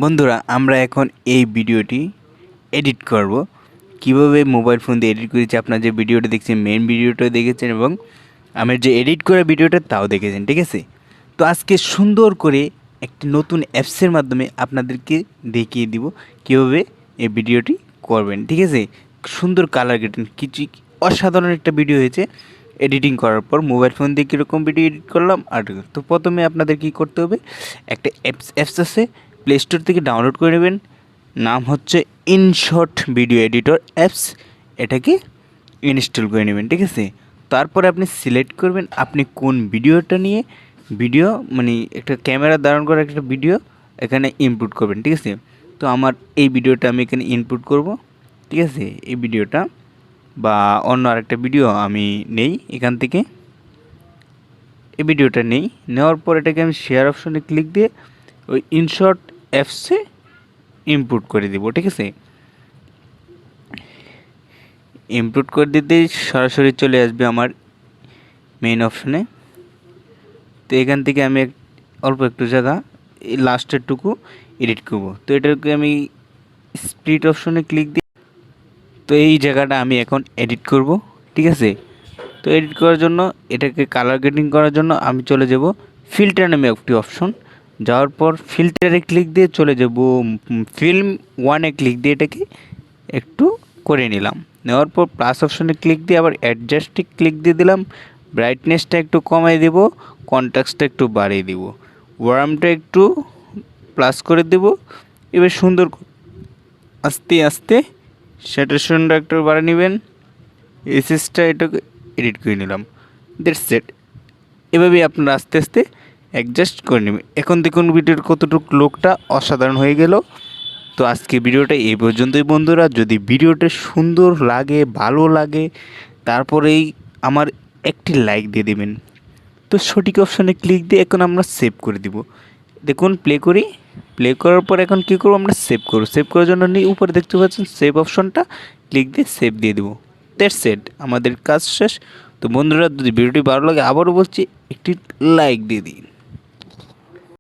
বন্ধুরা আমরা এখন এই ভিডিওটি এডিট করব। কিভাবে মোবাইল ফোন দিয়ে এডিট করেছি, আপনারা যে ভিডিওটা দেখছেন মেন ভিডিওটা দেখেছেন এবং আমার যে এডিট করা ভিডিওটা তাও দেখেছেন, ঠিক আছে। তো আজকে সুন্দর করে একটি নতুন অ্যাপসের মাধ্যমে আপনাদেরকে দেখিয়ে দিব কীভাবে এই ভিডিওটি করবেন, ঠিক আছে। সুন্দর কালার গ্রেডিং, কিছু অসাধারণ একটা ভিডিও হয়েছে এডিটিং করার পর। মোবাইল ফোন দিয়ে কীরকম ভিডিও এডিট করলাম আর তো প্রথমে আপনাদের কী করতে হবে, একটা অ্যাপস আছে, প্লে স্টোর থেকে ডাউনলোড করে নেবেন। নাম হচ্ছে ইনশট ভিডিও এডিটর অ্যাপস। এটাকে ইনস্টল করে নেবেন, ঠিক আছে। তারপরে আপনি সিলেক্ট করবেন আপনি কোন ভিডিওটা নিয়ে মানে একটা ক্যামেরা ধারণ করা একটা ভিডিও এখানে ইনপুট করবেন, ঠিক আছে। তো আমার এই ভিডিওটা আমি এখানে ইনপুট করব, ঠিক আছে। এই ভিডিওটা বা অন্য আরেকটা ভিডিও আমি নেই এখান থেকে, এই ভিডিওটা নেওয়ার পর এটাকে আমি শেয়ার অপশনে ক্লিক দিয়ে ওই ইনশট অ্যাপসে ইনপুট করে দেব, ঠিক আছে। ইনপুট করে দিতে সরাসরি চলে আসবে আমার মেইন অপশনে। তো এখান থেকে আমি অল্প একটু জায়গা এই লাস্টেরটুকু এডিট করব। তো এটাকে আমি স্প্লিট অপশনে ক্লিক দিই। তো এই জায়গাটা আমি এখন এডিট করব, ঠিক আছে। তো এডিট করার জন্য এটাকে কালার গ্রেডিং করার জন্য আমি চলে যাব ফিল্টার নামে একটি অপশন। যাওয়ার পর ফিল্টারে ক্লিক দিয়ে চলে যাব ফিল্ম ওয়ানে ক্লিক দিয়ে এটাকে একটু করে নিলাম। নেওয়ার পর প্লাস অপশনে ক্লিক দিয়ে আবার অ্যাডজাস্টে ক্লিক দিয়ে দিলাম। ব্রাইটনেসটা একটু কমাই দেব, কন্ট্রাস্টটা একটু বাড়িয়ে দেব, ওয়ার্মটা একটু প্লাস করে দেব। এবার সুন্দর আস্তে আস্তে স্যাচুরেশনটা একটু বাড়িয়ে নেবেন। এসএসটা এটাকে এডিট করে নিলাম, দ্যাটস ইট। এভাবে আপনারা আস্তে আস্তে অ্যাডজাস্ট করে নেবেন। এখন দেখুন ভিডিওর কতটুকু লোকটা অসাধারণ হয়ে গেল। তো আজকে ভিডিওটা এই পর্যন্তই বন্ধুরা। যদি ভিডিওটা সুন্দর লাগে, ভালো লাগে, তারপরেই আমার একটি লাইক দিয়ে দেবেন। তো সঠিক অপশানে ক্লিক দিয়ে এখন আমরা সেভ করে দিব। দেখুন প্লে করি, প্লে করার পর এখন কী করবো, আমরা সেভ করব। সেভ করার জন্য উপরে দেখতে পাচ্ছেন সেভ অপশনটা, ক্লিক দিয়ে সেভ দিয়ে দেবো। দ্যাটস ইট, আমাদের কাজ শেষ। তো বন্ধুরা যদি ভিডিওটি ভালো লাগে আবারও বলছি একটি লাইক দিয়ে দিন।